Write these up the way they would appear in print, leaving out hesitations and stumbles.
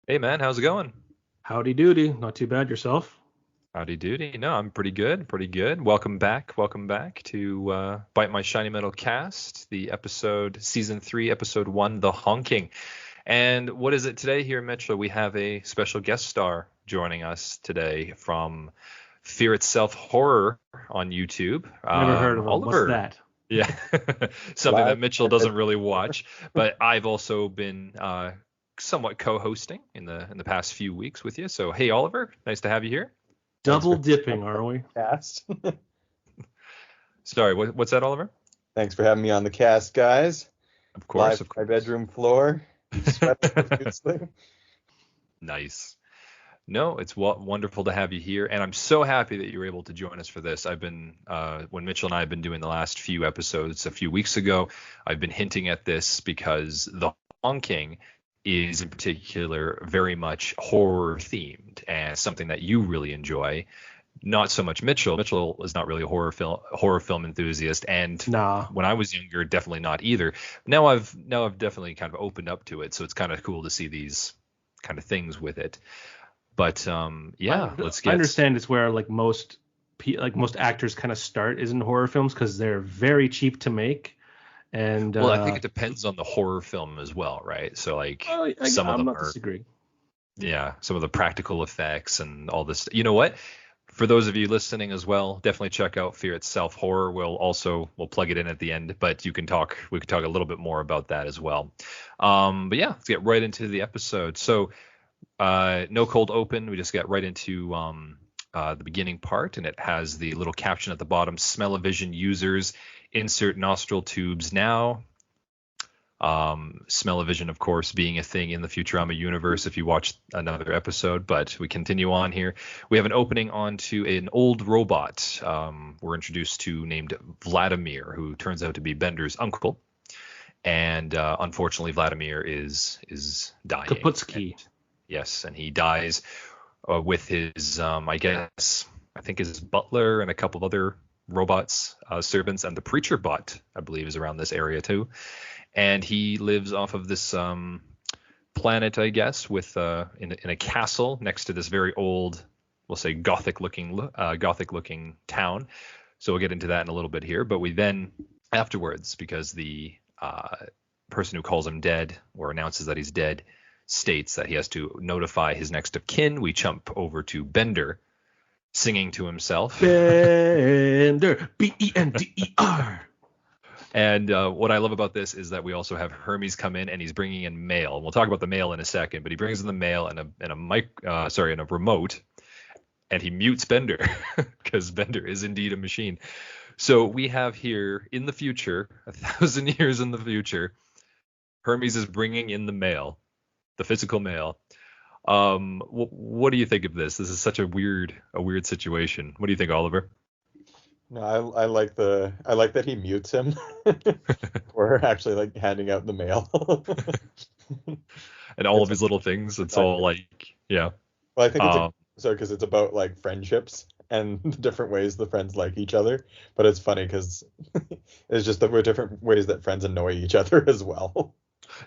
Hey man, how's it going? Howdy doody. Not too bad yourself. Howdy doody. No, I'm pretty good, pretty good. Welcome back to Bite My Shiny Metal Cast, the episode, season 3, episode 1, The Honking. And what is it today here, Mitchell? We have a special guest star joining us today from Fear Itself Horror on YouTube, Never heard of him. What's Oliver. that? Yeah, something Live. that Mitchell doesn't really watch, but I've also been somewhat co-hosting in the past few weeks with you. So, hey, Oliver, nice to have you here. Thanks Double for dipping, are we? cast. Sorry, what's that, Oliver? Thanks for having me on the cast, guys. Of Live course, of from my course. bedroom floor. Sweating profusely. Nice. No, it's wonderful to have you here, and I'm so happy that you were able to join us for this. I've been, when Mitchell and I have been doing the last few episodes a few weeks ago, I've been hinting at this because the honking is in particular very much horror themed and something that you really enjoy. Not so much Mitchell. Mitchell is not really a horror film enthusiast, and Nah. when I was younger, definitely not either. Now I've definitely kind of opened up to it, so it's kind of cool to see these kind of things with it. But I, yeah, let's I get. understand it's where most actors kind of start is in horror films because they're very cheap to make. And Well, I think it depends on the horror film as well, right? So like some of I'm them not are, disagreeing. yeah, some of the practical effects and all this. You know what? For those of you listening as well, definitely check out Fear Itself Horror. We'll plug it in at the end, but we can talk a little bit more about that as well. But yeah, let's get right into the episode. So no cold open. We just get right into the beginning part, and it has the little caption at the bottom: Smell-O-Vision users insert nostril tubes now. Smell-O-Vision, of course, being a thing in the Futurama universe if you watch another episode, but we continue on here. We have an opening onto an old robot we're introduced to named Vladimir, who turns out to be Bender's uncle. And unfortunately, Vladimir is dying. Kaputski. Yes, and he dies with his, I think his butler and a couple of other robots, servants, and the preacher bot, I believe, is around this area too. And he lives off of this planet, I guess, with in a castle next to this very old, we'll say gothic looking town. So we'll get into that in a little bit here. But we then afterwards, because the person who calls him dead or announces that he's dead states that he has to notify his next of kin, we jump over to Bender singing to himself. Bender. Bender. And what I love about this is that we also have Hermes come in, and he's bringing in mail. We'll talk about the mail in a second, but he brings in the mail and a remote, and he mutes Bender because Bender is indeed a machine. So we have here in the future, 1,000 years in the future, Hermes is bringing in the mail, the physical mail. What do you think of this? This is such a weird situation. What do you think, Oliver? No, I like that he mutes him. Or actually like handing out the mail. And all of It's his little things. It's like, all like, yeah. well, I think it's Um, because it's about like friendships and the different ways the friends like each other. But it's funny because it's just that we're different ways that friends annoy each other as well.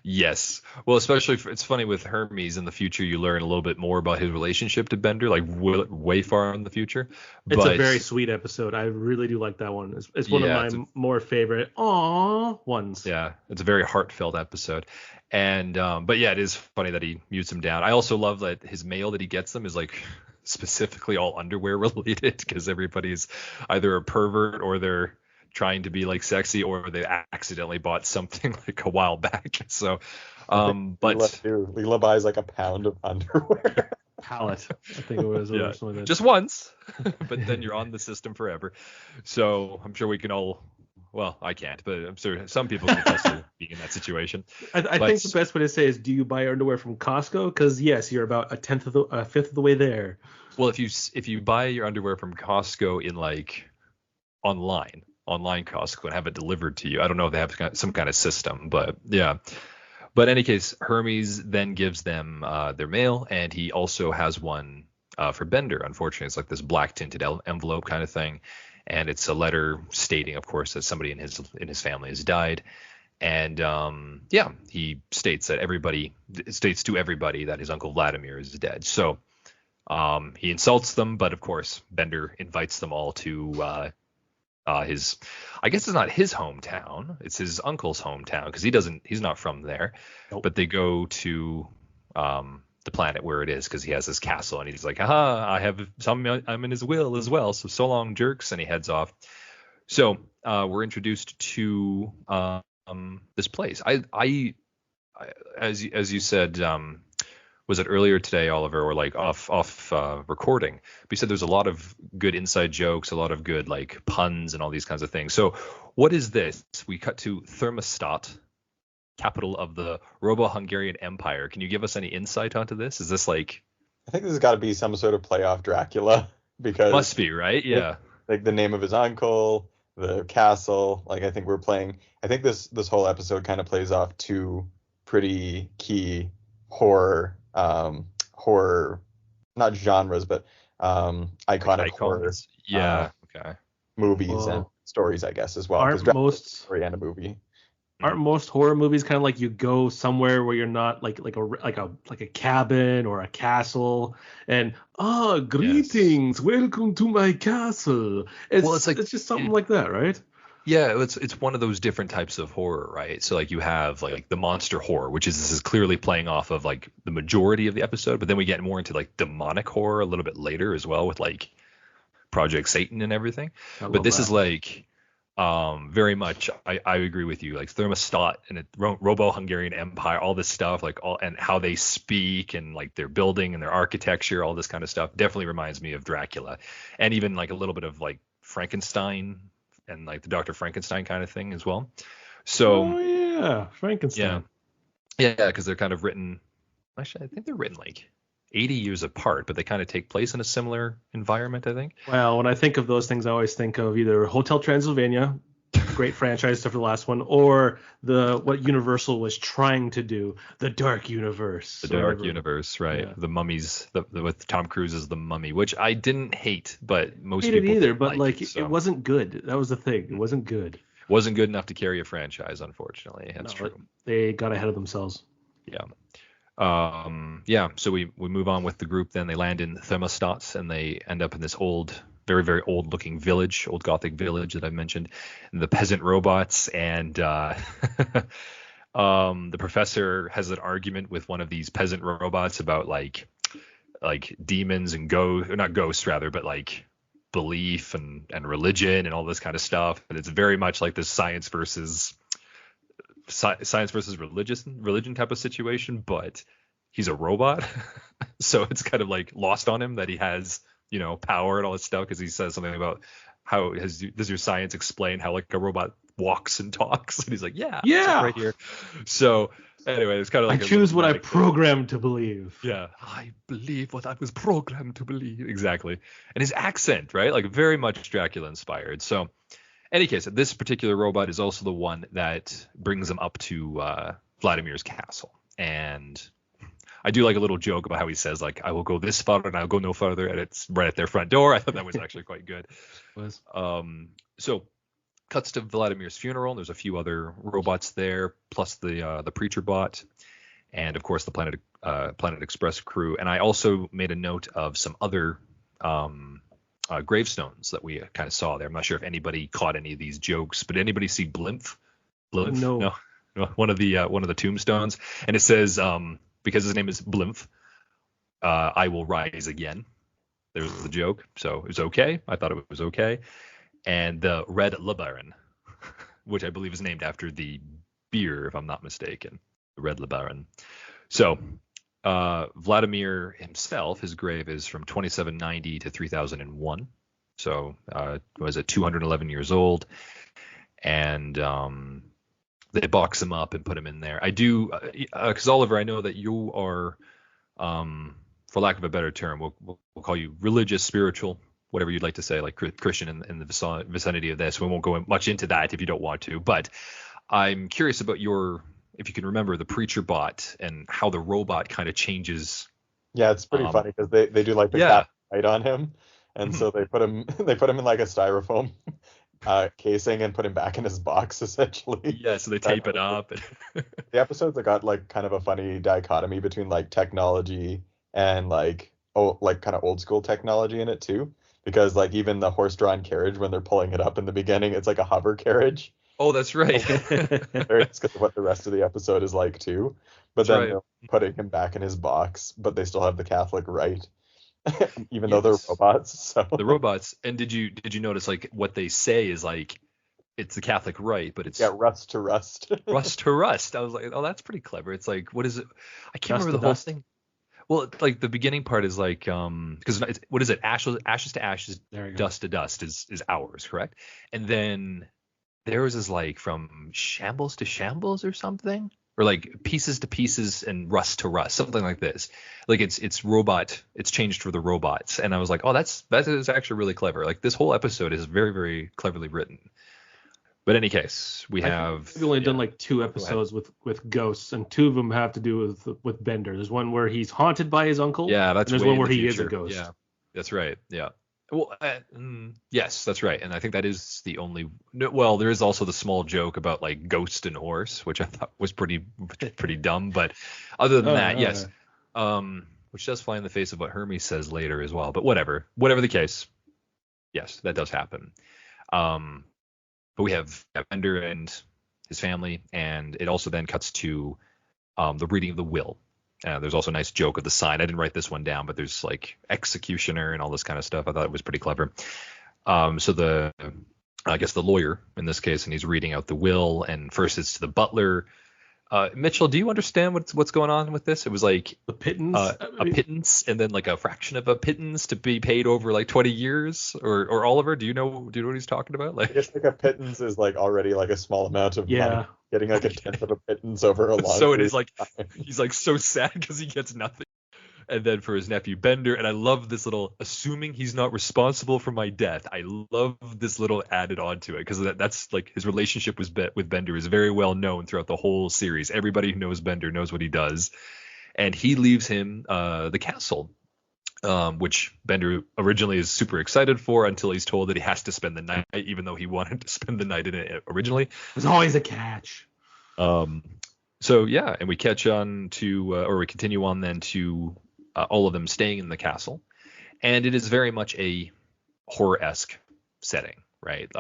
Yes. Well, especially it's funny with Hermes in the future, you learn a little bit more about his relationship to Bender, like way far in the future. It's a But very sweet episode. I really do like that one. It's one of yeah, my more favorite ones. it's a very heartfelt episode. And but yeah, it is funny that he mutes him down. I also love that his mail that he gets them is like specifically all underwear related because everybody's either a pervert or they're trying to be like sexy or they accidentally bought something like a while back. So I think Leela but too. Leela buys like a pound of underwear. Palette, I think it was, or yeah, something like just once, but then you're on the system forever. So I'm sure we can all, well, I can't, but I'm sure some people can attest to being in that situation. I think the But best way to say is, do you buy underwear from Costco? Because yes, you're about a fifth of the way there. well, if you buy your underwear from Costco in like online Costco and have it delivered to you, I don't know if they have some kind of system, but yeah. But in any case, Hermes then gives them their mail, and he also has one for Bender. Unfortunately, it's like this black tinted envelope kind of thing, and it's a letter stating, of course, that somebody in his family has died. And he states to everybody that his uncle Vladimir is dead. So he insults them, but of course Bender invites them all to his, I guess it's not his hometown, it's his uncle's hometown, because he's not from there. Nope. But they go to the planet where it is, because he has this castle, and he's like, I have some, I'm in his will as well, so long, jerks, and he heads off. So we're introduced to this place. I as you said, was it earlier today, Oliver, or like off recording? But you said there's a lot of good inside jokes, a lot of good like puns and all these kinds of things. So what is this? We cut to Thermostat, capital of the Robo-Hungarian Empire. Can you give us any insight onto this? Is this like? I think this has got to be some sort of play off Dracula, because Must be, right? Yeah. Like the name of his uncle, the castle. Like I think this whole episode kind of plays off two pretty key horror, not genres, but iconic horror Okay. movies and stories, I guess, as well. Aren't most story and a movie. Aren't most horror movies kind of like you go somewhere where you're not like a cabin or a castle, and greetings, welcome to my castle. It's just something like that, right? Yeah, it's one of those different types of horror, right? So like you have like the monster horror, which is clearly playing off of like the majority of the episode, but then we get more into like demonic horror a little bit later as well, with like Project Satan and everything. But this is like very much, I agree with you, like Thermostat and Robo-Hungarian Empire, all this stuff, like and how they speak and like their building and their architecture, all this kind of stuff definitely reminds me of Dracula, and even like a little bit of like Frankenstein and like the Dr. Frankenstein kind of thing as well. So Frankenstein. Yeah, because they're kind of written, actually I think they're written like 80 years apart, but they kind of take place in a similar environment, I think. Well, when I think of those things, I always think of either Hotel Transylvania, great franchise after the last one, or what Universal was trying to do, the Dark Universe. The Dark Universe, right? Yeah. The mummies, with Tom Cruise as the mummy, which I didn't hate, but most people didn't either. But it wasn't good. That was the thing. It wasn't good. Wasn't good enough to carry a franchise, unfortunately. That's true. They got ahead of themselves. Yeah. So we move on with the group. Then they land in Thermostat, and they end up in this very, very old looking village, old Gothic village that I mentioned, and the peasant robots. And the professor has an argument with one of these peasant robots about like demons and not ghosts rather, but like belief and religion and all this kind of stuff. And it's very much like this science versus religion type of situation, but he's a robot. So it's kind of like lost on him that he has, power and all this stuff, because he says something about does your science explain how like a robot walks and talks? And he's like, yeah right here. So anyway, it's kind of like I choose what I programmed to believe. Yeah, I believe what I was programmed to believe. Exactly. And his accent, right, like very much Dracula inspired. So any case, this particular robot is also the one that brings them up to Vladimir's castle. And I do like a little joke about how he says, like, I will go this far and I'll go no further. And it's right at their front door. I thought that was actually quite good. So cuts to Vladimir's funeral. There's a few other robots there, plus the preacher bot. And, of course, the Planet Express crew. And I also made a note of some other gravestones that we kind of saw there. I'm not sure if anybody caught any of these jokes, but anybody see Blimpf? No. One of the tombstones, and it says because his name is Blimpf, I will rise again. There's the joke, so it was okay. I thought it was okay. And the Red LeBaron, which I believe is named after the beer, if I'm not mistaken, the Red LeBaron. So Vladimir himself, his grave is from 2790 to 3001. So was it 211 years old? And they box him up and put him in there. I do, because Oliver, I know that you are, for lack of a better term, we'll call you religious, spiritual, whatever you'd like to say, like Christian in the vicinity of this. We won't go much into that if you don't want to. But I'm curious about if you can remember the preacher bot and how the robot kind of changes. Yeah, it's pretty funny because they do like the cat fight on him, and so they put him in like a styrofoam casing and put him back in his box, essentially. Yeah, so they tape it up. The episodes that got like kind of a funny dichotomy between like technology and like kind of old school technology in it too, because like even the horse-drawn carriage when they're pulling it up in the beginning, it's like a hover carriage. Oh, that's right. It's because of what the rest of the episode is like too. But That's then right. they're putting him back in his box, but they still have the Catholic rite, even though they're Yes. robots. So The robots. And did you notice like what they say is like it's the Catholic rite, but it's yeah, rust to rust. rust to rust. I was like, oh, that's pretty clever. It's like, what is it? I can't Dust remember to the whole dust. thing. Well, like the beginning part is like, because what is it? Ashes to ashes, There you go. dust to dust is ours, correct? And then theirs is like from shambles to shambles or something, or like pieces to pieces and rust to rust, something like this. Like it's robot, it's changed for the robots, and I was like, oh, that is actually really clever. Like this whole episode is very very cleverly written. But in any case, we have We've only done yeah. like 2 episodes with ghosts, and 2 of them have to do with Bender. There's one where he's haunted by his uncle, Yeah, and that's there's way one in where the he is a future. ghost. Yeah, that's right. Yeah. Well, yes, that's right. And I think that is the only. No, well, there is also the small joke about like ghost and horse, which I thought was pretty dumb. But other than that, yes. Which does fly in the face of what Hermes says later as well. But whatever the case, yes, that does happen. But we have Bender and his family, and it also then cuts to the reading of the will. There's also a nice joke of the sign. I didn't write this one down, but there's like executioner and all this kind of stuff. I thought it was pretty clever. So I guess the lawyer in this case, and he's reading out the will, and first it's to the butler. Mitchell, do you understand what's going on with this? It was like The pittance. a pittance, and then like a fraction of a pittance to be paid over like 20 years. Or Oliver, do you know what he's talking about? I Like, guess like a pittance is like already like a small amount of money. Yeah. Getting like a tenth of a pittance over a long so it period is like of time. he's like so sad because he gets nothing. And then for his nephew Bender, and I love this little assuming he's not responsible for my death. I love this little added on to it because that's like his relationship with Bender is very well known throughout the whole series. Everybody who knows Bender knows what he does, and he leaves him the castle, which Bender originally is super excited for until he's told that he has to spend the night, even though he wanted to spend the night in it originally. There's always a catch. So yeah, and we catch on to, or we continue on then to all of them staying in the castle, and it is very much a horror-esque setting, right?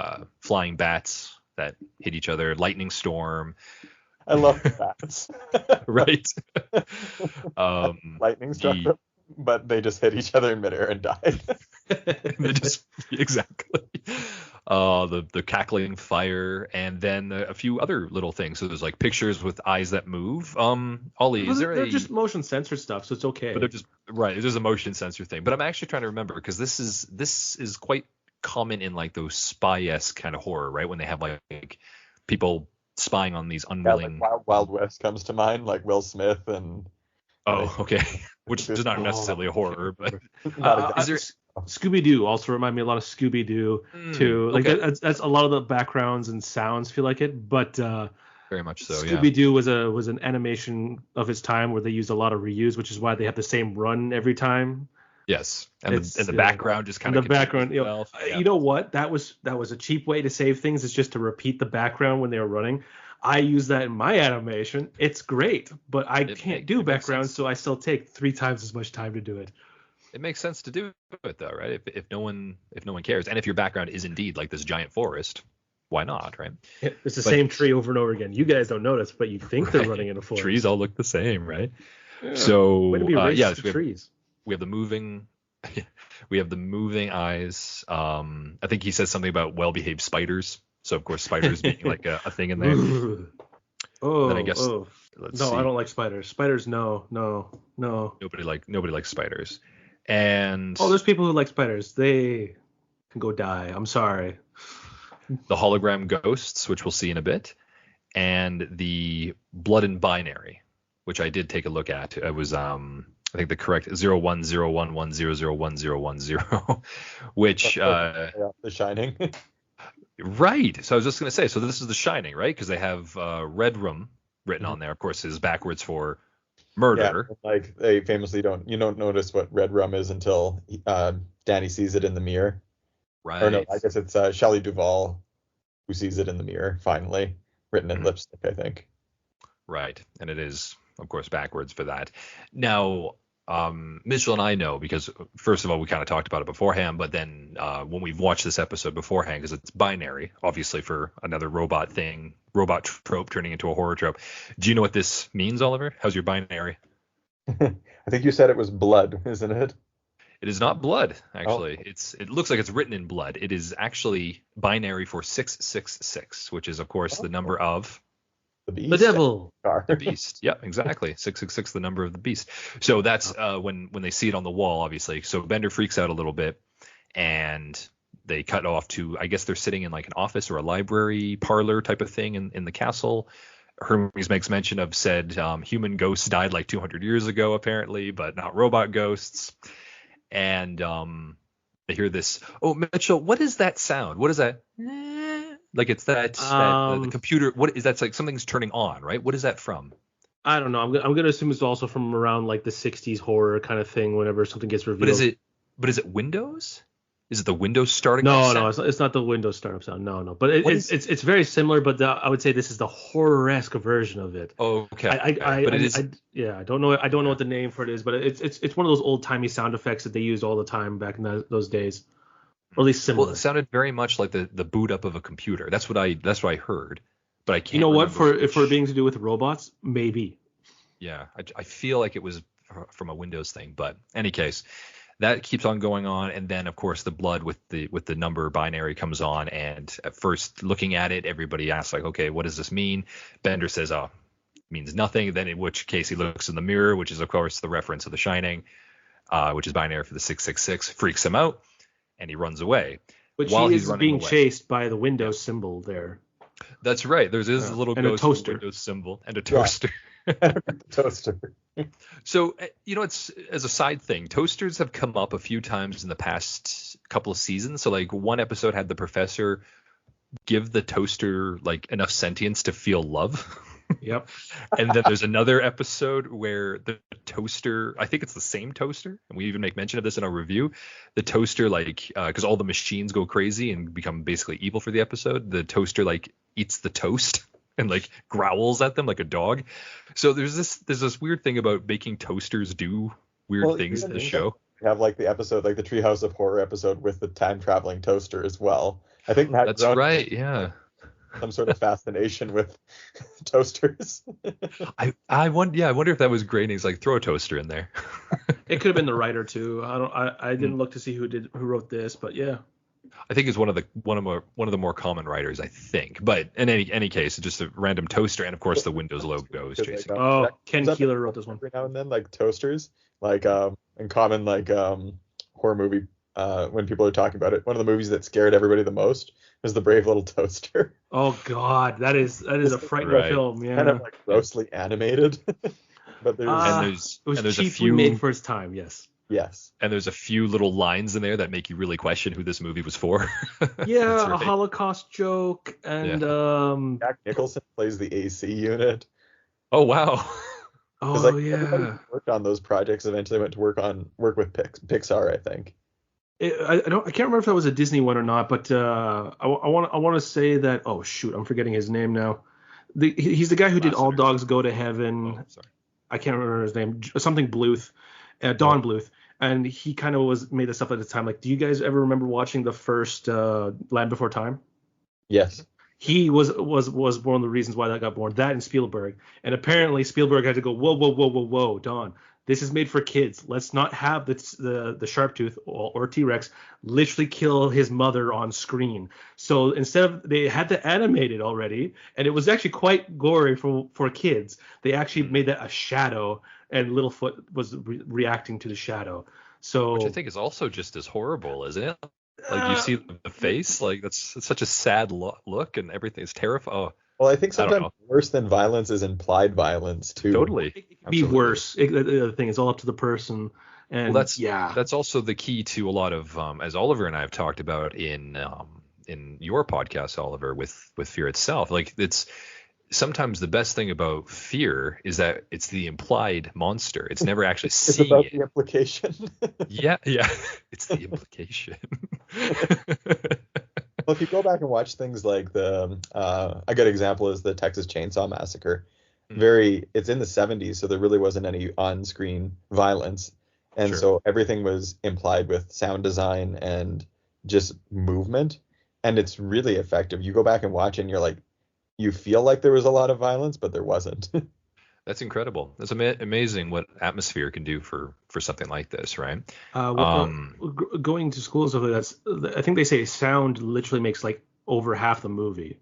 Flying bats that hit each other, lightning storm, I love the bats. right? Lightning struck them, but they just hit each other in midair and died. They just exactly. The cackling fire, and then a few other little things. So there's like pictures with eyes that move. Ollie, is there They're just motion sensor stuff, so it's okay. But they're just right. There's a motion sensor thing. But I'm actually trying to remember because this is quite common in like those spy-esque kind of horror, right? When they have like people spying on these unwilling. Yeah, like Wild West comes to mind, like Will Smith and. Oh, okay. Which is not necessarily a horror, but Not is there? Scooby-Doo also remind me a lot of Scooby-Doo too. Like okay. that's a lot of the backgrounds and sounds feel like it, but Very much so. Scooby-Doo was an animation of its time where they used a lot of reuse, which is why they have the same run every time. Yes, and the background just kind the of background. Yeah. You know what? That was a cheap way to save things. Is just to repeat the background when they were running. I use that in my animation. It's great, but I can't do background, so I still take 3 times as much time to do it. It makes sense to do it though, right? If no one cares, and if your background is indeed like this giant forest, why not, right? It's the same tree over and over again. You guys don't notice, but you think they're running in a forest. Trees all look the same, right? Yeah. So Way to be racist to trees. We have the moving eyes. I think he says something about well-behaved spiders. So of course spiders being like a thing in there. Then I guess let's see. I don't like spiders. Spiders, no. Nobody likes spiders. And there's people who like spiders. They can go die. I'm sorry. The hologram ghosts, which we'll see in a bit, and the blood and binary, which I did take a look at. It was I think the correct 010110011010, which The Shining. Right. So I was just gonna say, so this is The Shining, right? Because they have Red Room written on there. Of course, is backwards for murder. Yeah, like they famously don't notice what red rum is until Danny sees it in the mirror. Right. Or no, I guess it's Shelley Duvall who sees it in the mirror, finally, written in lipstick, I think. Right. And it is, of course, backwards for that. Now, Mitchell and I know because, first of all, we kind of talked about it beforehand, but then when we've watched this episode beforehand, because it's binary, obviously, for another robot trope turning into a horror trope. Do you know what this means, Oliver? How's your binary? I think you said it was blood, isn't it? It is not blood, actually. It looks like it's written in blood. It is actually binary for 666, which is, of course, the number of The beast. The devil. the beast. Yeah, exactly. 666, the number of the beast. So that's when they see it on the wall, obviously. So Bender freaks out a little bit, and they cut off to, I guess they're sitting in like an office or a library parlor type of thing in the castle. Hermes makes mention of said human ghosts died like 200 years ago, apparently, but not robot ghosts. And they hear this. Oh, Mitchell, what is that sound? What is that? Like it's that the computer. What is that? Like something's turning on, right? What is that from? I don't know. I'm gonna assume it's also from around like the 60s horror kind of thing. Whenever something gets revealed. But is it Windows? Is it the Windows starting? No, it's not the Windows startup sound. No. But it's very similar. But I would say this is the horror-esque version of it. Oh, okay. I don't know. I don't know what the name for it is, but it's one of those old-timey sound effects that they used all the time back in those days, or at least similar. Well, it sounded very much like the boot up of a computer. That's what I heard, but I can't. You know what? If we're being to do with robots, maybe. Yeah, I feel like it was from a Windows thing, but any case. That keeps on going on, and then of course the blood with the number binary comes on, and at first looking at it, everybody asks like, okay, what does this mean? Bender says, oh, it means nothing. Then in which case he looks in the mirror, which is of course the reference of The Shining, which is binary for the 666, freaks him out, and he runs away. Which he is being chased by the Windows symbol there. That's right. There's a little ghost Windows symbol and a toaster. Toaster. So, it's as a side thing, toasters have come up a few times in the past couple of seasons. So like one episode had the professor give the toaster like enough sentience to feel love. Yep. And then there's another episode where the toaster, I think it's the same toaster, and we even make mention of this in our review. The toaster, like, because all the machines go crazy and become basically evil for the episode, the toaster like eats the toast and like growls at them like a dog. So there's this weird thing about making toasters do weird things in the show. We have like the episode, like the Treehouse of Horror episode with the time traveling toaster as well. I think that's right. Yeah. Some sort of fascination with toasters. I wonder if that was great. He's like, throw a toaster in there. It could have been the writer too. I didn't look to see who wrote this, but yeah. I think it's one of the more common writers, I think. But in any case, it's just a random toaster, and of course the Windows logo is chasing. Ken Keeler wrote this one. Every now and then, like toasters, like in common like horror movie. When people are talking about it, one of the movies that scared everybody the most was The Brave Little Toaster. Oh God, that is a frightening film. Yeah, kind of like grossly animated. But it was cheaply made for its time. Yes. And there's a few little lines in there that make you really question who this movie was for. Yeah, a Holocaust joke, and Jack Nicholson plays the AC unit. Oh wow. Oh everybody who worked on those projects eventually went to work with Pixar, I think. I can't remember if that was a Disney one or not, but I want to say that. Oh shoot, I'm forgetting his name now. He's the guy who did All Dogs Go to Heaven. Sorry. I can't remember his name. Something Bluth, Don Bluth, and he kind of made this up at the time. Like, do you guys ever remember watching the first Land Before Time? Yes. He was one of the reasons why that got born. That and Spielberg, and apparently Spielberg had to go, whoa, Don. This is made for kids. Let's not have the Sharptooth or T-Rex literally kill his mother on screen. So instead they had to animate it already, and it was actually quite gory for kids. They actually made that a shadow, and Littlefoot was reacting to the shadow. So which I think is also just as horrible, isn't it? Like you see the face, like it's such a sad look, and everything is terrifying. Oh. Well, I think sometimes worse than violence is implied violence too. Totally. It can be worse. The thing is all up to the person. And that's also the key to a lot of, as Oliver and I have talked about in your podcast, Oliver, with fear itself. Like it's sometimes the best thing about fear is that it's the implied monster. It's never actually seeing about the implication. Yeah. It's the implication. Well, if you go back and watch things like a good example is the Texas Chainsaw Massacre. It's in the 70s, so there really wasn't any on-screen violence. And Sure. so everything was implied with sound design and just movement. And it's really effective. You go back and watch and you're like, you feel like there was a lot of violence, but there wasn't. That's incredible. That's amazing what atmosphere can do for something like this, right? Going to school and stuff like that, I think they say sound literally makes like over half the movie.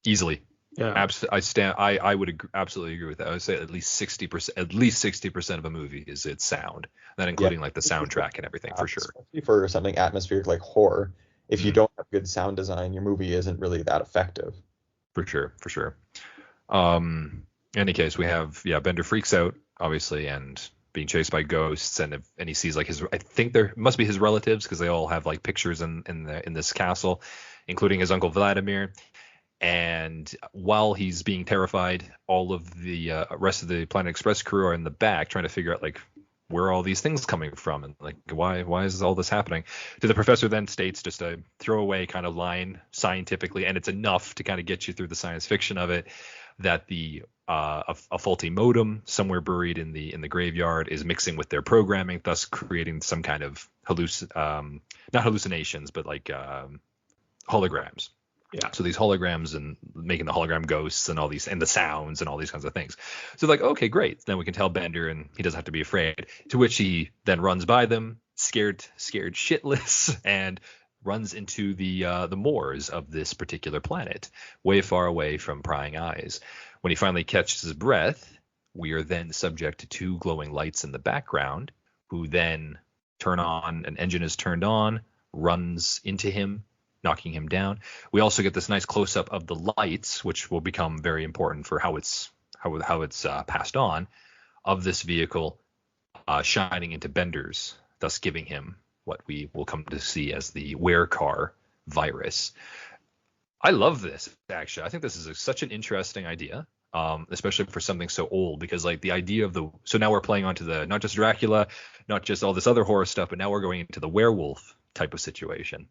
Easily. Yeah. I would absolutely agree with that. I would say at least 60% of a movie is its sound, that including like the soundtrack and everything, for sure. Especially for something atmospheric like horror. If you don't have good sound design, your movie isn't really that effective. For sure. In any case, we have Bender freaks out obviously and being chased by ghosts, and he sees like I think there must be his relatives because they all have like pictures in this castle, including his uncle Vladimir. And while he's being terrified, all of the rest of the Planet Express crew are in the back trying to figure out like where are all these things coming from and like why is all this happening. The professor then states just a throwaway kind of line scientifically, and it's enough to kind of get you through the science fiction of it, that the a faulty modem somewhere buried in the graveyard is mixing with their programming, thus creating some kind of not hallucinations, but like holograms. Yeah. So these holograms and making the hologram ghosts and all these and the sounds and all these kinds of things. So like, okay, great. Then we can tell Bender and he doesn't have to be afraid. To which he then runs by them, scared shitless, and runs into the moors of this particular planet, way far away from prying eyes. When he finally catches his breath, we are then subject to two glowing lights in the background, who then turn on. An engine is turned on, runs into him, knocking him down. We also get this nice close-up of the lights, which will become very important for how it's passed on, of this vehicle shining into Bender's, thus giving him what we will come to see as the werecar virus. I love this, actually. I think this is such an interesting idea, especially for something so old, because like the idea of so now we're playing onto the not just Dracula, not just all this other horror stuff, but now we're going into the werewolf type of situation.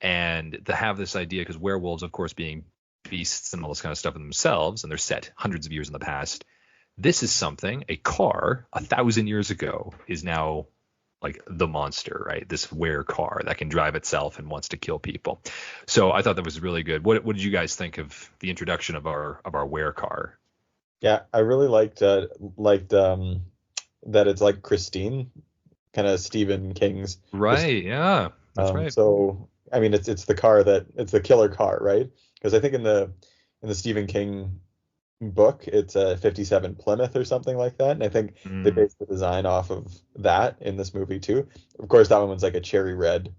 And to have this idea, because werewolves, of course, being beasts and all this kind of stuff in themselves, and they're set hundreds of years in the past, this is something, a car 1,000 years ago is now like the monster, right? This car that can drive itself and wants to kill people. So I thought that was really good. What did you guys think of the introduction of our car? Yeah, I really liked that it's like Christine, kind of Stephen King's. Right. Christine. Yeah, that's right. So I mean, it's the killer car, right? Because I think in the Stephen King book, it's a 57 Plymouth or something like that, and I think they based the design off of that in this movie too. Of course, that one was like a cherry red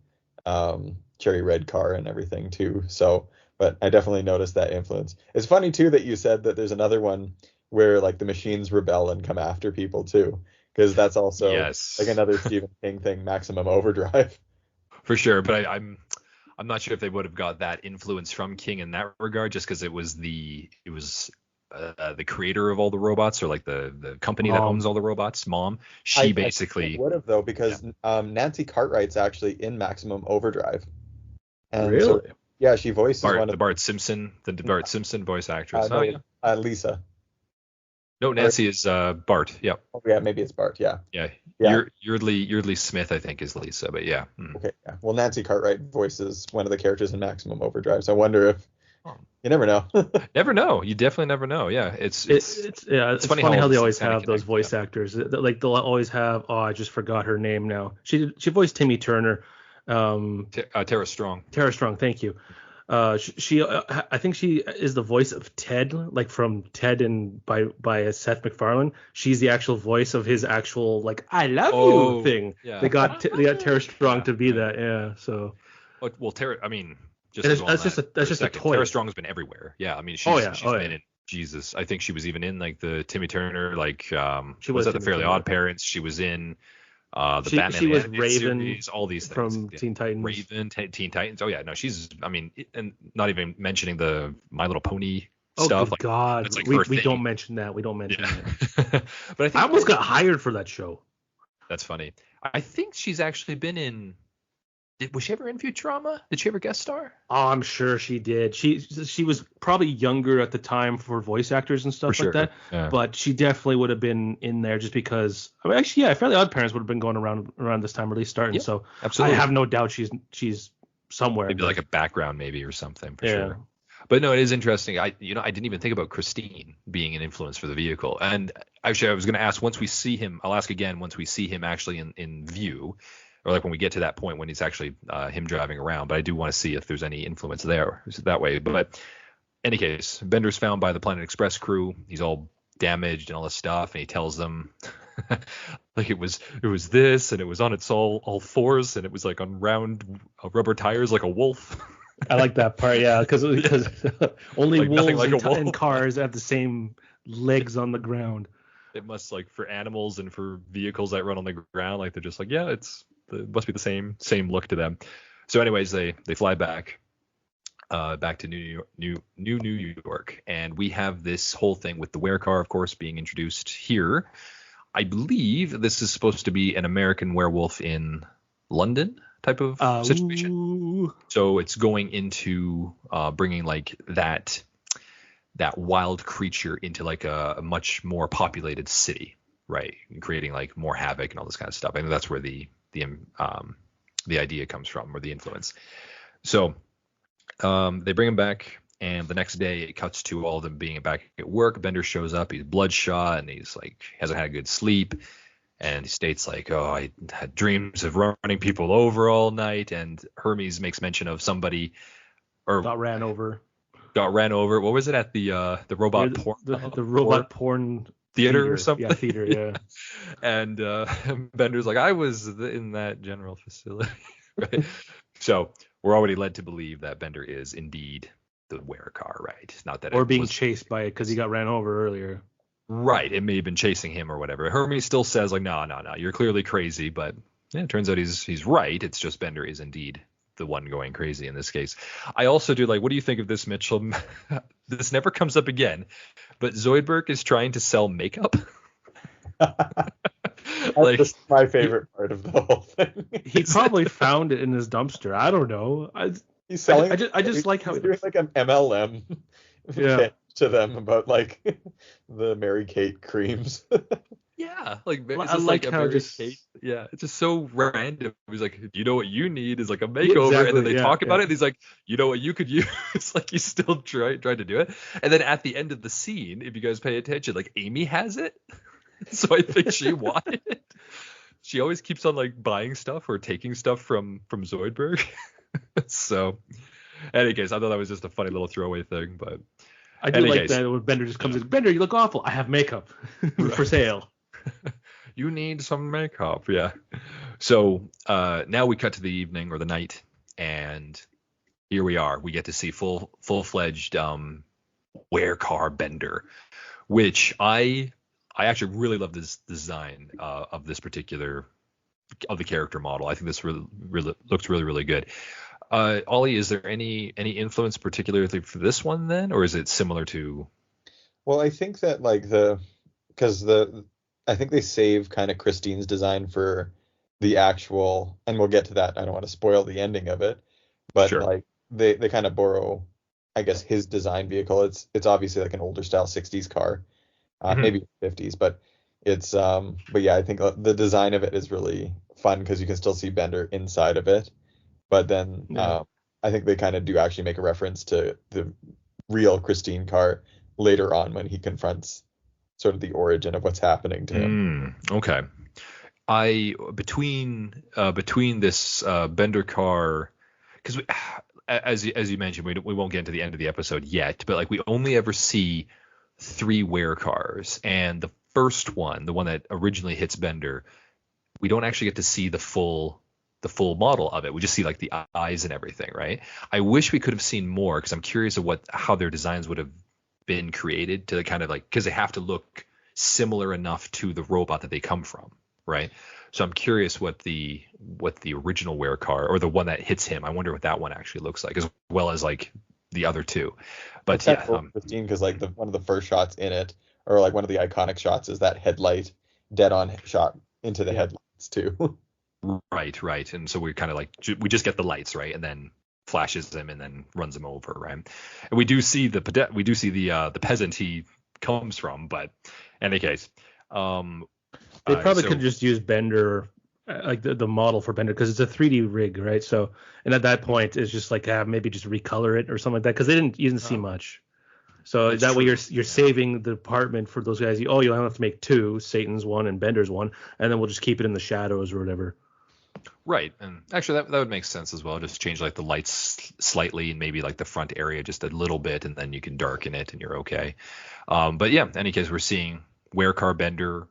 car and everything too. So, but I definitely noticed that influence. It's funny too that you said that there's another one where like the machines rebel and come after people too, because that's also like another Stephen King thing, Maximum Overdrive. For sure, but I'm not sure if they would have got that influence from King in that regard, just because it was the creator of all the robots, or like the company that owns all the robots, Mom. She basically would have though, because Nancy Cartwright's actually in Maximum Overdrive. And really? So, yeah, she voices the Bart Simpson voice actress. Lisa. No, Nancy is Bart. Yeah. Oh, yeah, maybe it's Bart. Yeah. Yeah. Yeardley Smith, I think, is Lisa, but yeah. Okay. Yeah. Well, Nancy Cartwright voices one of the characters in Maximum Overdrive, so I wonder if you never know. Never know. You definitely never know. Yeah. It's funny how they always have those voice actors. Like they'll always have. Oh, I just forgot her name now. She voiced Timmy Turner. Tara Strong. Tara Strong. Thank you. She I think she is the voice of Ted, like from Ted and by Seth MacFarlane. She's the actual voice of his actual like I love you thing. Yeah. They got Tara Strong to be that. Yeah. So. Well, Tara. I mean, that's just a toy. Tara Strong's been everywhere. Yeah. I mean, she's been in Jesus. I think she was even in like the Timmy Turner, like she was at the Fairly Odd Parents. She was in. The Batman she was Raven series, all these things from Teen Titans. Raven, Teen Titans. Oh yeah, no, she's. I mean, and not even mentioning the My Little Pony stuff. Oh like, God, like we don't mention that. We don't mention that. But I almost got hired for that show. That's funny. I think she's actually been in Was she ever in Futurama? Did she ever guest star? Oh, I'm sure she did. She was probably younger at the time for voice actors and stuff like that. Yeah. But she definitely would have been in there just because. I mean, actually, yeah, Fairly Odd Parents would have been going around this time, or at least starting. Yeah, so absolutely. I have no doubt she's somewhere. Maybe like a background, maybe, or something for Yeah. sure. But no, it is interesting. I didn't even think about Christine being an influence for the vehicle. And actually, I was going to ask once we see him. I'll ask again once we see him actually in view, or like when we get to that point when he's actually him driving around. But I do want to see if there's any influence there that way. But any case, Bender's found by the Planet Express crew. He's all damaged and all this stuff, and he tells them like it was this, and it was on its all fours, and it was like on round rubber tires like a wolf. I like that part, yeah, because only Like nothing wolves like a wolf. and cars have the same legs on the ground. It must, like, for animals and for vehicles that run on the ground, like they're just like, yeah, it must be the same look to them. So anyways, they fly back to New York, and we have this whole thing with the werecar, of course, being introduced here. I believe this is supposed to be an American werewolf in London type of situation. So it's going into bringing like that wild creature into like a much more populated city, right? And creating like more havoc and all this kind of stuff. I think that's where the idea comes from, or the influence. So they bring him back, and the next day it cuts to all of them being back at work. Bender shows up, he's bloodshot, and he's like hasn't had a good sleep. And he states like, oh, I had dreams of running people over all night. And Hermes makes mention of somebody got ran over. What was it at the robot porn? The robot porn theater or something? Yeah, theater, yeah. And Bender's like, I was in that general facility. Right? So we're already led to believe that Bender is indeed the werecar, right? Not that or being chased by it because he got ran over earlier. Right, it may have been chasing him or whatever. Hermes still says like, no, you're clearly crazy, but yeah, it turns out he's right. It's just Bender is indeed the one going crazy in this case. I also do like, what do you think of this, Mitchell? This never comes up again, but Zoidberg is trying to sell makeup. Like, that's my favorite part of the whole thing. He probably found it in his dumpster. I don't know. He's selling. I just like how he's doing like an MLM. Yeah. To them about like the Mary Kate creams. Yeah, like it's I just like a how Mary just Kate. Yeah, it's just so random. He's like, you know what you need is like a makeover, exactly, and then they talk about yeah. it. And he's like, you know what you could use. It's like he's still trying to do it. And then at the end of the scene, if you guys pay attention, like Amy has it, so I think she wanted it. She always keeps on like buying stuff or taking stuff from Zoidberg. So, in any case, I thought that was just a funny little throwaway thing, but. I do like that when Bender just comes in. Bender, you look awful. I have makeup for sale. You need some makeup, yeah. So now we cut to the evening or the night, and here we are. We get to see full-fledged werecar Bender, which I actually really love this design of this particular of the character model. I think this really looks really good. Ollie, is there any influence particularly for this one then, or is it similar to? Well, I think that like I think they save kind of Christine's design for the actual, and we'll get to that. I don't want to spoil the ending of it, but Sure. Like they kind of borrow, I guess, his design vehicle. It's obviously like an older style 60s car, maybe 50s, but it's but yeah, I think the design of it is really fun because you can still see Bender inside of it. But then I think they kind of do actually make a reference to the real Christine car later on when he confronts sort of the origin of what's happening to him. Okay. Between this Bender car, because as you mentioned, we won't get into the end of the episode yet, but like we only ever see 3 werecars, and the first one, the one that originally hits Bender, we don't actually get to see the full model of it. We just see like the eyes and everything, right? I wish we could have seen more because I'm curious of how their designs would have been created to kind of like, because they have to look similar enough to the robot that they come from, right? So I'm curious what the original werecar or the one that hits him, I wonder what that one actually looks like, as well as like the other 2. But yeah, Christine, because like one of the first shots in it, or like one of the iconic shots, is that headlight dead on shot into the headlights too. Right. And so we're kind of like we just get the lights, right, and then flashes them and then runs him over, right? And we do see the peasant he comes from, but in any case, They probably so could just use Bender, like the model for Bender, because it's a 3D rig, right? So, and at that point, it's just like maybe just recolor it or something like that, because you didn't see much. So That's that way true. you're saving the department for those guys. You'll have to make two, Satan's one and Bender's one, and then we'll just keep it in the shadows or whatever. Right, and actually that would make sense as well. Just change like the lights slightly and maybe like the front area just a little bit, and then you can darken it and you're okay. But yeah, in any case, we're seeing Werecar Bender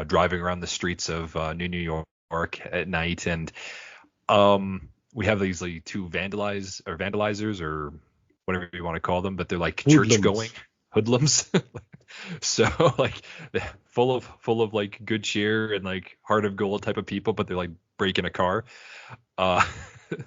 driving around the streets of New York at night, and we have these like two vandalizers or whatever you want to call them, but they're like church going hoodlums. So like full of like good cheer and like heart of gold type of people, but they're like breaking a car.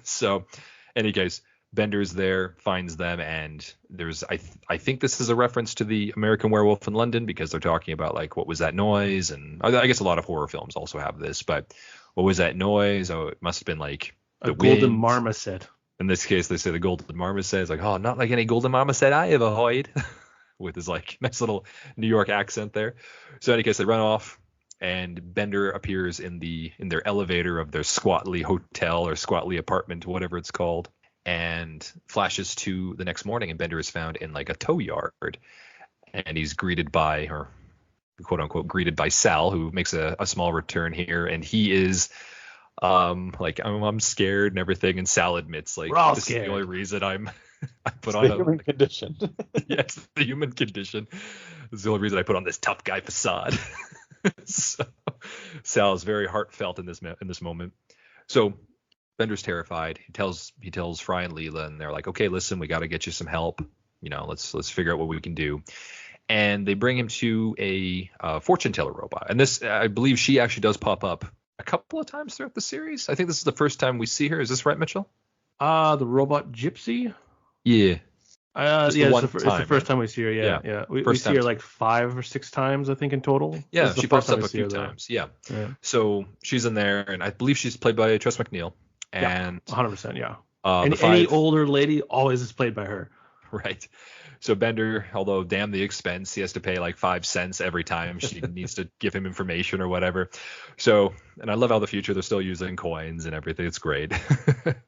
So any case, Bender's there, finds them, and there's I think this is a reference to the American Werewolf in London, because they're talking about like what was that noise, and I guess a lot of horror films also have this, but what was that noise? Oh, it must have been like the golden wind. marmoset. In this case, they say the golden marmoset. It's like, oh, not like any golden marmoset I ever heard. With his like nice little New York accent there. So in any case, they run off, and Bender appears in their elevator of their squatly hotel or squatly apartment, whatever it's called, and flashes to the next morning, and Bender is found in like a tow yard, and he's greeted by, or quote unquote greeted by, Sal, who makes a small return here, and he is like I'm scared and everything, and Sal admits like this scared. is the only reason I put It's on the human condition. Yes, the human condition. It's the only reason I put on this tough guy facade. So Sal is very heartfelt in this moment. So Bender's terrified. He tells Fry and Leela, and they're like, okay, listen, we got to get you some help. Let's figure out what we can do. And they bring him to a fortune teller robot. And this, I believe, she actually does pop up a couple of times throughout the series. I think this is the first time we see her. Is this right, Mitchell? The robot gypsy. Yeah. It's the first time we see her. Yeah. We see her like 5 or 6 times, I think, in total. Yeah, she pops up a few times. Yeah. So she's in there, and I believe she's played by Tress MacNeille. And 100%. Yeah. And any older lady always is played by her. Right. So Bender, although damn the expense, he has to pay like 5 cents every time she needs to give him information or whatever. So, and I love how the future they're still using coins and everything. It's great.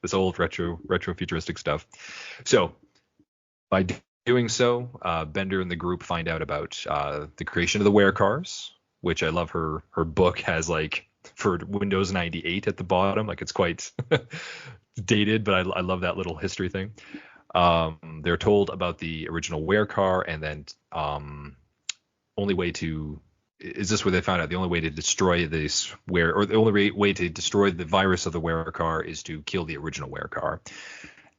This old retro futuristic stuff. So by doing so, Bender and the group find out about the creation of the Werecars, which I love. Her book has like for Windows 98 at the bottom, like it's quite dated, but I love that little history thing. They're told about the original Werecar, and then only way to is this where they found out the only way to destroy this the only way to destroy the virus of the Werecar is to kill the original Werecar.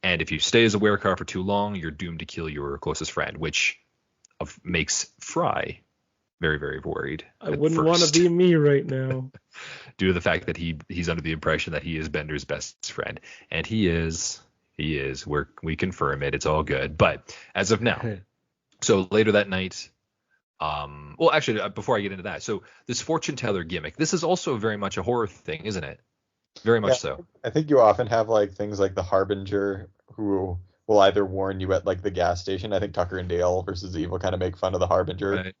And if you stay as a Werecar for too long, you're doomed to kill your closest friend, which makes Fry very, very worried. I wouldn't want to be me right now. Due to the fact that he's under the impression that he is Bender's best friend. And he is. He is. We confirm it. It's all good. But as of now, so later that night, well, actually, before I get into that, so this fortune teller gimmick, this is also very much a horror thing, isn't it? Very much so. I think you often have like things like the Harbinger, who will either warn you at like the gas station. I think Tucker and Dale versus Evil kind of make fun of the Harbinger. Right.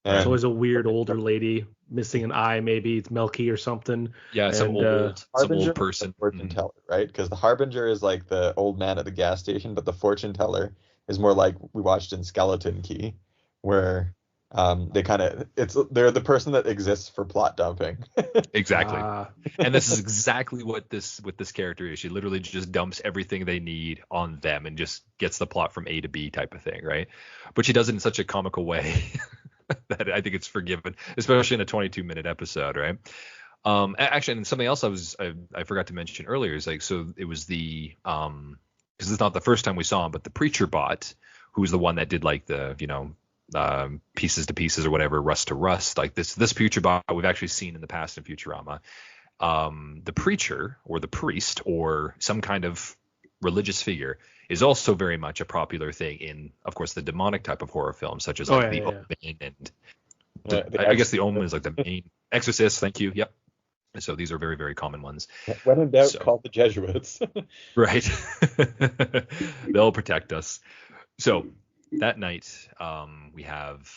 And there's always a weird older lady missing an eye, maybe it's Melky or something. Yeah, some old person. Fortune teller, right? Because the Harbinger is like the old man at the gas station, but the fortune teller is more like we watched in Skeleton Key, where they're the person that exists for plot dumping. Exactly. And this is exactly what this character is. She literally just dumps everything they need on them and just gets the plot from A to B type of thing, right? But she does it in such a comical way that I think it's forgiven, especially in a 22-minute episode, right? Actually, and something else I forgot to mention earlier is like, so it was the because it's not the first time we saw him, but the preacher bot, who's the one that did like the pieces to pieces or whatever, rust to rust, like this preacher bot we've actually seen in the past in Futurama. The preacher or the priest or some kind of religious figure is also very much a popular thing in, of course, the demonic type of horror films, such as Omen and I guess the Omen is like the main Exorcist. Thank you. Yep. So these are very, very common ones. When in doubt, So, call the Jesuits. right. They'll protect us. So that night, we have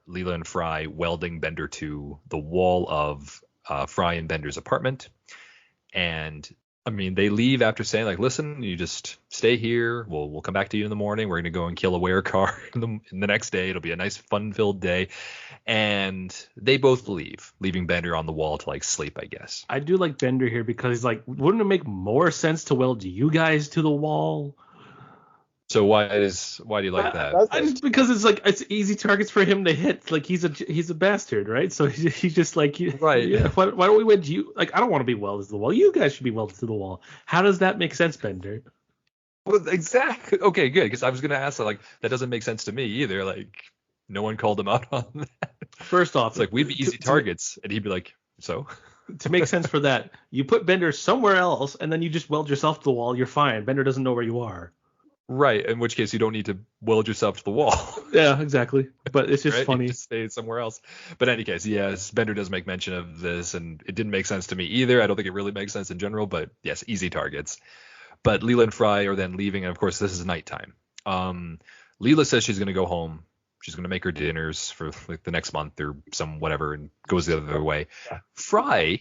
Leela and Fry welding Bender to the wall of Fry and Bender's apartment. And I mean, they leave after saying, like, listen, you just stay here. We'll come back to you in the morning. We're going to go and kill a werecar in the next day. It'll be a nice, fun-filled day. And they both leave, leaving Bender on the wall to, like, sleep, I guess. I do like Bender here because he's like, wouldn't it make more sense to weld you guys to the wall? So why do you like that? Just because it's like it's easy targets for him to hit. Like he's a bastard, right? So he's just like, right. Yeah, why don't we weld you? Like I don't want to be welded to the wall. You guys should be welded to the wall. How does that make sense, Bender? Well, exactly. Okay, good. Because I was gonna ask, like, that doesn't make sense to me either. Like, no one called him out on that. First off, it's like we'd be easy targets, and he'd be like, so. To make sense for that, you put Bender somewhere else, and then you just weld yourself to the wall. You're fine. Bender doesn't know where you are. Right, in which case you don't need to weld yourself to the wall. Yeah, exactly. But it's just right? funny. You just stay somewhere else. But in any case, yes, Bender does make mention of this, and it didn't make sense to me either. I don't think it really makes sense in general, but yes, easy targets. But Leela and Fry are then leaving, and of course this is nighttime. Leela says she's going to go home. She's going to make her dinners for like the next month or some whatever, and goes the other way. Fry